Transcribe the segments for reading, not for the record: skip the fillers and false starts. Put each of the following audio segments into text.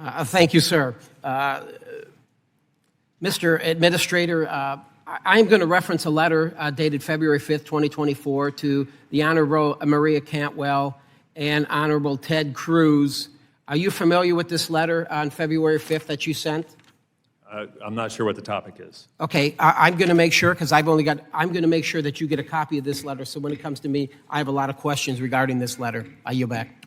Thank you, sir. Mr. Administrator, I'm going to reference a letter dated February 5th, 2024 to the Honorable Maria Cantwell and Honorable Ted Cruz. Are you familiar with this letter on February 5th that you sent? I'm not sure what the topic is. Okay, I'm going to make sure, because I'm going to make sure that you get a copy of this letter, so when it comes to me, I have a lot of questions regarding this letter. I yield back.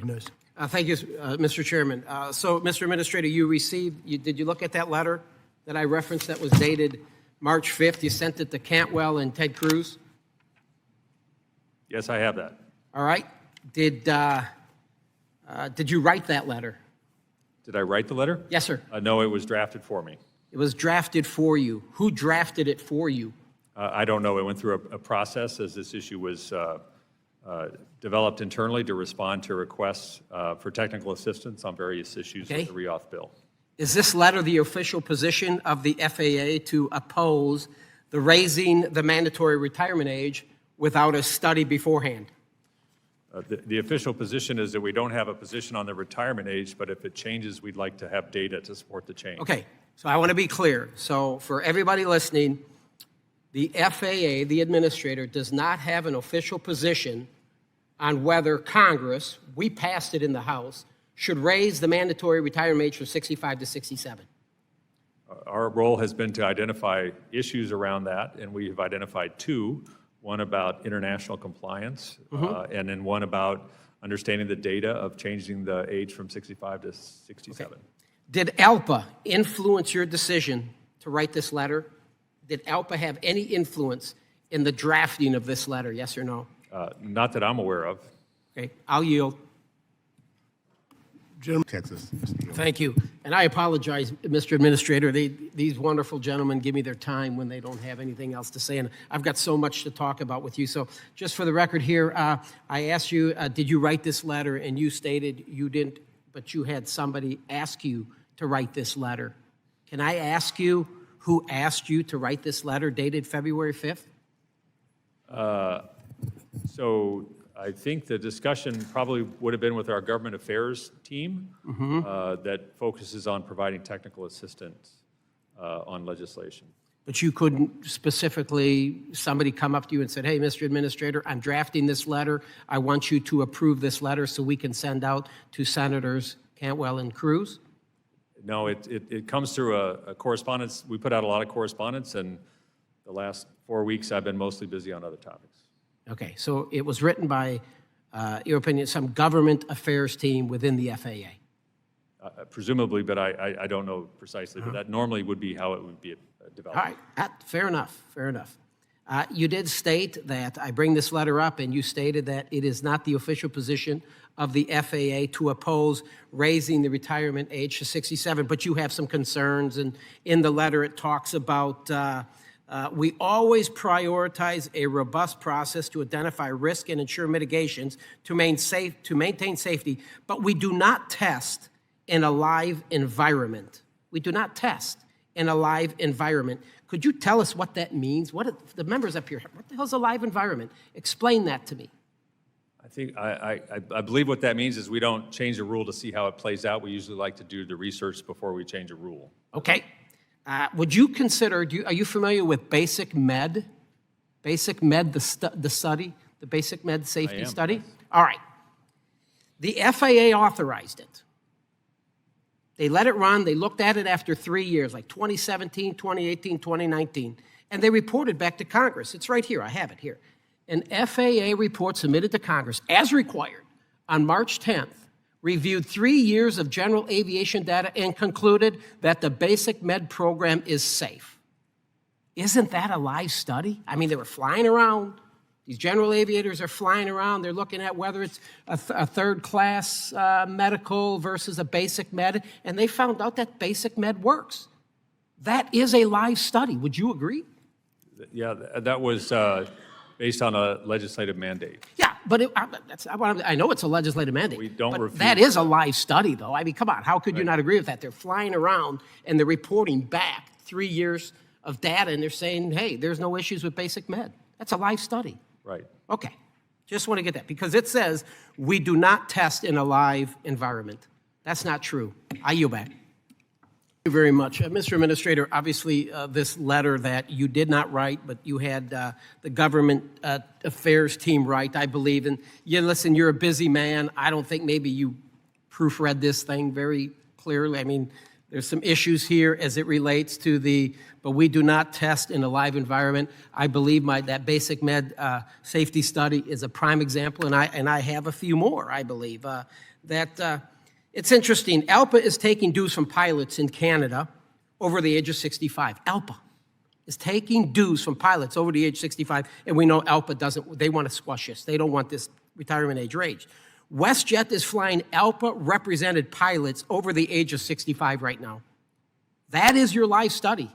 Thank you, Mr. Chairman. So, Mr. Administrator, did you look at that letter that I referenced that was dated March 5th? You sent it to Cantwell and Ted Cruz? Yes, I have that. All right. Did you write that letter? Did I write the letter? Yes, sir. No, it was drafted for me. It was drafted for you. Who drafted it for you? I don't know. It went through a process as this issue was developed internally to respond to requests for technical assistance on various issues with the reauth bill. Is this letter the official position of the FAA to oppose the raising the mandatory retirement age without a study beforehand? The official position is that we don't have a position on the retirement age, but if it changes, we'd like to have data to support the change. Okay, so I want to be clear. So for everybody listening, the FAA, the administrator, does not have an official position on whether Congress, we passed it in the House, should raise the mandatory retirement age from 65 to 67. Our role has been to identify issues around that, and we have identified two. One about international compliance, and then one about understanding the data of changing the age from 65 to 67. Okay. Did ALPA influence your decision to write this letter? Did ALPA have any influence in the drafting of this letter, yes or no? Not that I'm aware of. Okay, I'll yield. Gentleman, Texas. Thank you. And I apologize, Mr. Administrator. These wonderful gentlemen give me their time when they don't have anything else to say, and I've got so much to talk about with you. So just for the record here, I asked you, did you write this letter? And you stated you didn't, but you had somebody ask you to write this letter. Can I ask you who asked you to write this letter dated February 5th? So I think the discussion probably would have been with our government affairs team that focuses on providing technical assistance on legislation. But you couldn't specifically, somebody come up to you and said, hey, Mr. Administrator, I'm drafting this letter. I want you to approve this letter so we can send out to Senators Cantwell and Cruz? No, it comes through a correspondence. We put out a lot of correspondence, and the last 4 weeks I've been mostly busy on other topics. Okay, so it was written by, your opinion, some government affairs team within the FAA? Presumably, but I don't know precisely, but that normally would be how it would be developed. All right, fair enough, fair enough. You did state that, I bring this letter up, and you stated that it is not the official position of the FAA to oppose raising the retirement age to 67, but you have some concerns, and in the letter it talks about we always prioritize a robust process to identify risk and ensure mitigations to maintain safety, but we do not test in a live environment. We do not test in a live environment. Could you tell us what that means? The members up here, what the hell's a live environment? Explain that to me. I think I believe what that means is we don't change a rule to see how it plays out. We usually like to do the research before we change a rule. Okay. Would you consider, are you familiar with Basic Med? Basic Med, the study, the Basic Med safety study? Yes. All right. The FAA authorized it. They let it run. They looked at it after 3 years, like 2017, 2018, 2019, and they reported back to Congress. It's right here. I have it here. An FAA report submitted to Congress, as required, on March 10th, reviewed 3 years of general aviation data and concluded that the Basic Med program is safe. Isn't that a live study? I mean, they were flying around. These general aviators are flying around. They're looking at whether it's a third-class medical versus a Basic Med, and they found out that Basic Med works. That is a live study. Would you agree? Yeah, that was based on a legislative mandate. Yeah, but I know it's a legislative mandate. We don't refuse. That is a live study, though. I mean, come on. How could you not agree with that? They're flying around, and they're reporting back 3 years of data, and they're saying, hey, there's no issues with Basic Med. That's a live study. Right. Okay. Just want to get that, because it says we do not test in a live environment. That's not true. I yield back. you very much. Mr. Administrator, obviously this letter that you did not write, but you had the government affairs team write, I believe. And listen, you're a busy man. I don't think maybe you proofread this thing very clearly. I mean, there's some issues here as it relates to but we do not test in a live environment. I believe that basic med safety study is a prime example, and I have a few more, I believe. It's interesting. ALPA is taking dues from pilots in Canada over the age of 65. ALPA is taking dues from pilots over the age of 65, and we know ALPA they want to squash this. They don't want this retirement age raised. WestJet is flying ALPA-represented pilots over the age of 65 right now. That is your live study,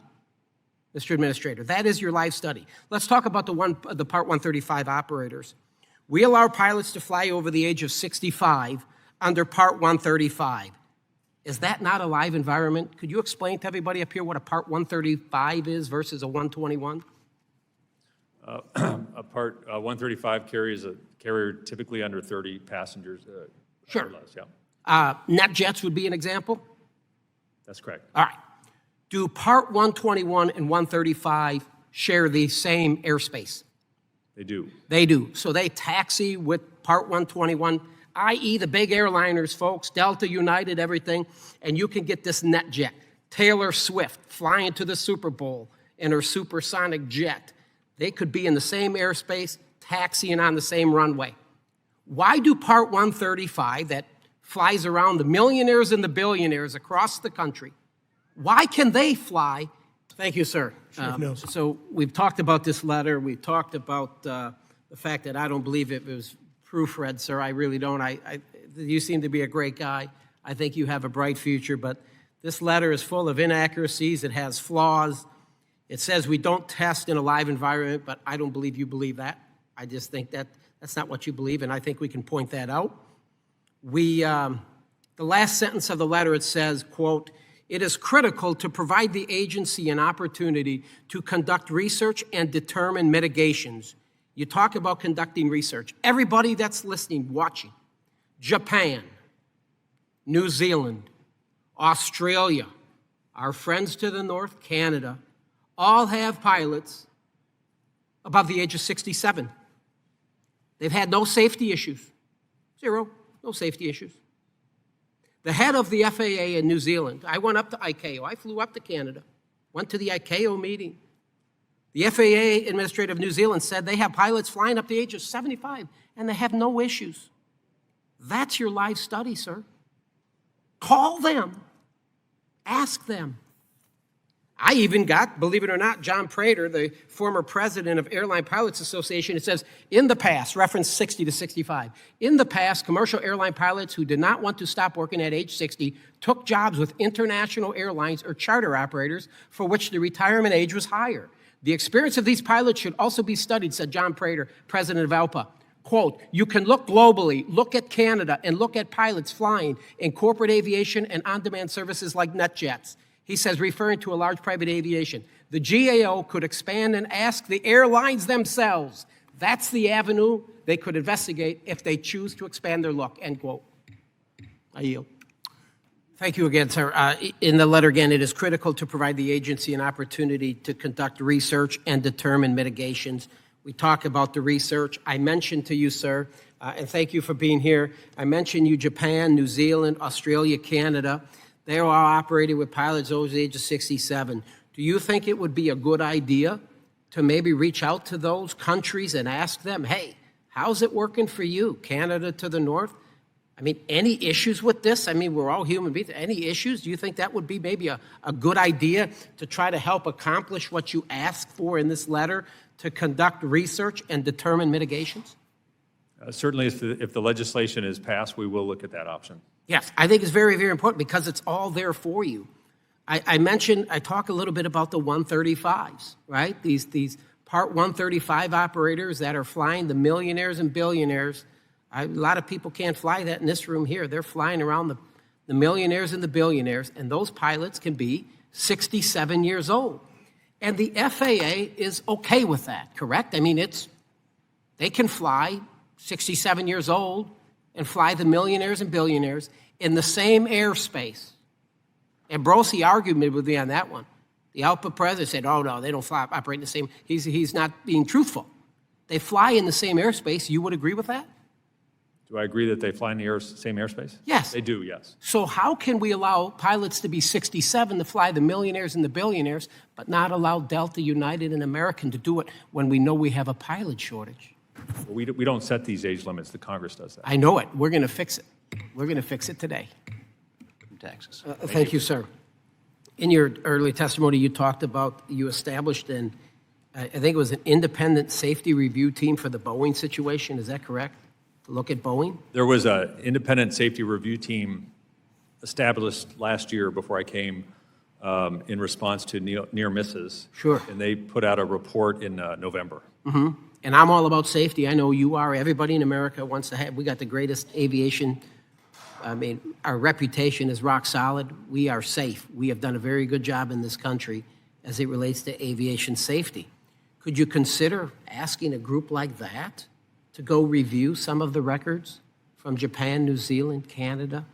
Mr. Administrator. That is your live study. Let's talk about the Part 135 operators. We allow pilots to fly over the age of 65 under Part 135. Is that not a live environment? Could you explain to everybody up here what a Part 135 is versus a 121? A Part 135 carries a carrier typically under 30 passengers. Sure. Or less, yeah. Net jets would be an example? That's correct. All right. Do Part 121 and 135 share the same airspace? They do. They do. So they taxi with Part 121, i.e. the big airliners, folks, Delta, United, everything, and you can get this net jet. Taylor Swift flying to the Super Bowl in her supersonic jet. They could be in the same airspace, taxiing on the same runway. Why do Part 135 that flies around the millionaires and the billionaires across the country, why can they fly? Thank you, sir. So we've talked about this letter. We've talked about the fact that I don't believe it was proofread, sir. I really don't. You seem to be a great guy. I think you have a bright future, but this letter is full of inaccuracies. It has flaws. It says we don't test in a live environment, but I don't believe you believe that. I just think that's not what you believe, and I think we can point that out. The last sentence of the letter, it says, quote, "It is critical to provide the agency an opportunity to conduct research and determine mitigations." You talk about conducting research. Everybody that's listening, watching, Japan, New Zealand, Australia, our friends to the north, Canada, all have pilots above the age of 67. They've had no safety issues. Zero, no safety issues. The head of the FAA in New Zealand, I went up to ICAO. I flew up to Canada, went to the ICAO meeting. The FAA Administrator of New Zealand said they have pilots flying up to the age of 75, and they have no issues. That's your live study, sir. Call them. Ask them. I even got, believe it or not, John Prater, the former president of Airline Pilots Association. It says, in the past, reference 60 to 65, in the past, commercial airline pilots who did not want to stop working at age 60 took jobs with international airlines or charter operators for which the retirement age was higher. The experience of these pilots should also be studied, said John Prater, president of ALPA. Quote, "You can look globally, look at Canada, and look at pilots flying in corporate aviation and on-demand services like NetJets." He says, referring to a large private aviation, "The GAO could expand and ask the airlines themselves. That's the avenue they could investigate if they choose to expand their look," end quote. I yield. Thank you again, sir. In the letter, again, it is critical to provide the agency an opportunity to conduct research and determine mitigations. We talk about the research. I mentioned to you, sir, and thank you for being here, I mentioned you Japan, New Zealand, Australia, Canada. They are all operating with pilots over the age of 67. Do you think it would be a good idea to maybe reach out to those countries and ask them, hey, how's it working for you? Canada to the north? I mean, any issues with this? I mean, we're all human beings. Any issues? Do you think that would be maybe a good idea to try to help accomplish what you asked for in this letter, to conduct research and determine mitigations? Certainly, if the legislation is passed, we will look at that option. Yes, I think it's very, very important because it's all there for you. I talk a little bit about the 135s, right? These Part 135 operators that are flying the millionaires and billionaires. A lot of people can't fly that in this room here. They're flying around the millionaires and the billionaires, and those pilots can be 67 years old. And the FAA is okay with that, correct? I mean, they can fly 67 years old and fly the millionaires and billionaires in the same airspace Ambrosi argued with me on that one. The output president said, oh, no, they don't operate in the same. He's not being truthful. They fly in the same airspace. You would agree with that? Do I agree that they fly in the same airspace? Yes. They do, yes. So how can we allow pilots to be 67 to fly the millionaires and the billionaires, but not allow Delta, United, and American to do it when we know we have a pilot shortage? We don't set these age limits. The Congress does that. I know it. We're going to fix it. We're going to fix it today. Taxes. Thank you, sir. In your early testimony, you talked about you established I think it was an independent safety review team for the Boeing situation. Is that correct? To look at Boeing? There was an independent safety review team established last year before I came in response to near misses. Sure. And they put out a report in November. Mm-hmm. And I'm all about safety. I know you are. Everybody in America wants to have. We got the greatest aviation. I mean, our reputation is rock solid. We are safe. We have done a very good job in this country as it relates to aviation safety. Could you consider asking a group like that to go review some of the records from Japan, New Zealand, Canada,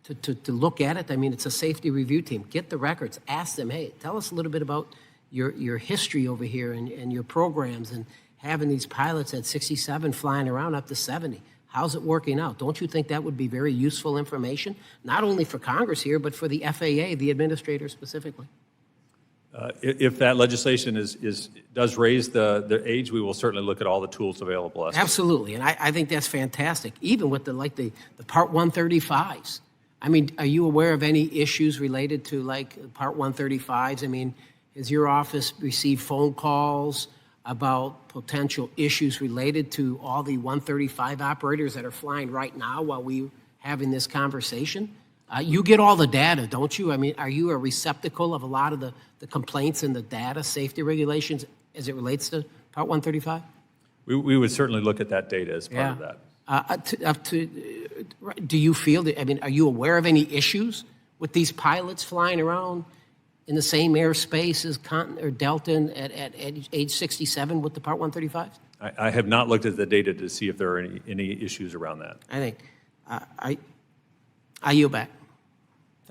to look at it? I mean, it's a safety review team. Get the records. Ask them, hey, tell us a little bit about your history over here and your programs and having these pilots at 67 flying around up to 70. How's it working out? Don't you think that would be very useful information, not only for Congress here, but for the FAA, the administrator specifically? If that legislation does raise the age, we will certainly look at all the tools available. Absolutely, and I think that's fantastic. Even with the Part 135s. I mean, are you aware of any issues related to like Part 135s? I mean, has your office received phone calls about potential issues related to all the 135 operators that are flying right now while we're having this conversation? You get all the data, don't you? I mean, are you a receptacle of a lot of the complaints and the data safety regulations as it relates to Part 135? We would certainly look at that data as part of that. Do you feel that, I mean, are you aware of any issues with these pilots flying around in the same airspace as Delta at age 67 with the Part 135s? I have not looked at the data to see if there are any issues around that. I think. I yield back.